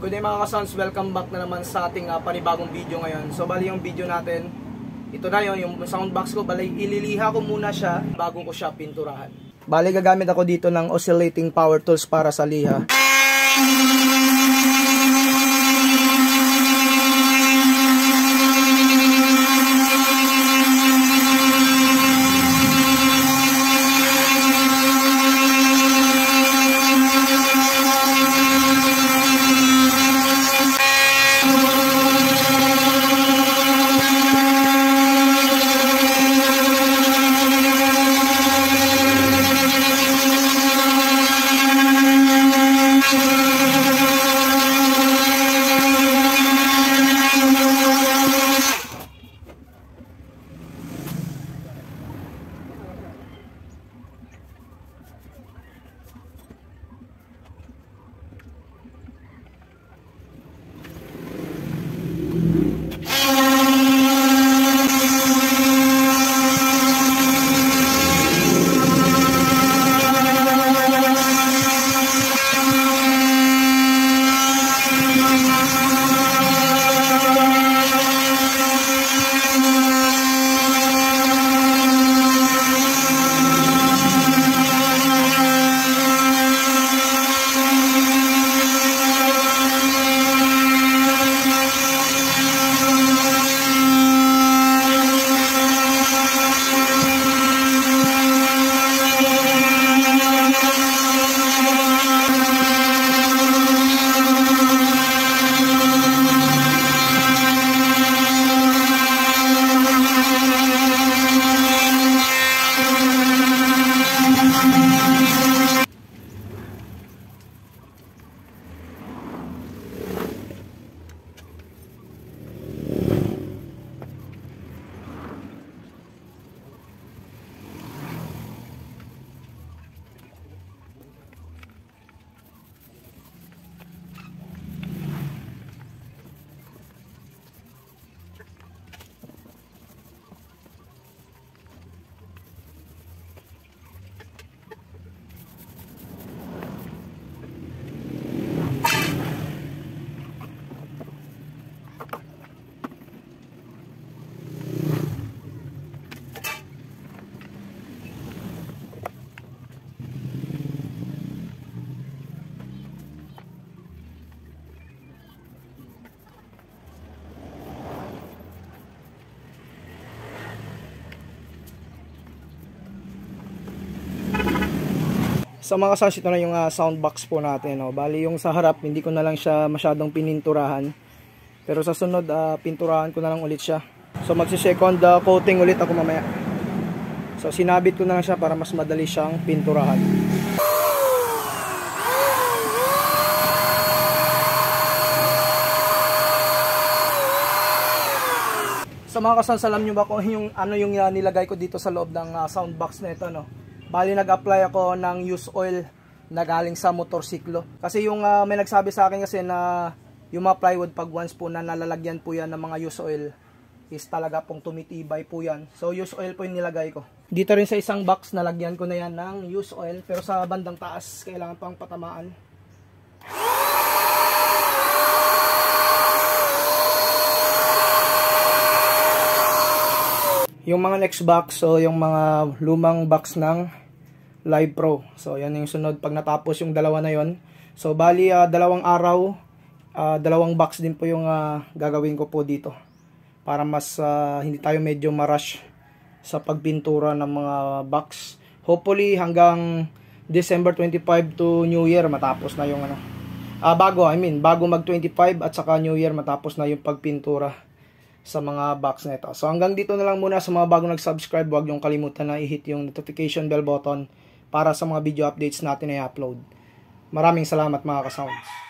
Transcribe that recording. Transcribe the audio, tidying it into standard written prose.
Good day mga ka-sounds, welcome back na naman sa ating panibagong video ngayon. So bali yung video natin, ito na yung soundbox ko, bali ililiha ko muna siya bago ko siya pinturahan. Bali gagamit ako dito ng oscillating power tools para sa liha. So mga ka-sounds, ito na yung soundbox po natin. No? Bali yung sa harap, hindi ko na lang siya masyadong pininturahan. Pero sa sunod, pinturahan ko na lang ulit siya. So magsi-second coating ulit ako mamaya. So sinabit ko na lang siya para mas madali siyang pinturahan. So mga ka-sounds, alam nyo ba kung yung, ano yung nilagay ko dito sa loob ng soundbox na ito, no? Bali nag-apply ako ng used oil na galing sa motorsiklo. Kasi yung may nagsabi sa akin kasi na yung mga plywood pag once po na nalalagyan po yan ng mga used oil is talaga pong tumitibay po yan. So used oil po yung nilagay ko. Dito rin sa isang box nalagyan ko na yan ng used oil. Pero sa bandang taas kailangan pang patamaan. Yung mga next box, so yung mga lumang box ng Live Pro. So yan yung sunod pag natapos yung dalawa na yon. So bali dalawang araw, dalawang box din po yung gagawin ko po dito. Para mas hindi tayo medyo ma-rush sa pagpintura ng mga box. Hopefully hanggang December 25 to New Year matapos na yung bago mag 25 at saka New Year matapos na yung pagpintura sa mga box na ito. So hanggang dito na lang muna. Sa mga bagong nag-subscribe, huwag niyong kalimutan na i-hit yung notification bell button para sa mga video updates natin na i-upload. Maraming salamat mga ka-sounds.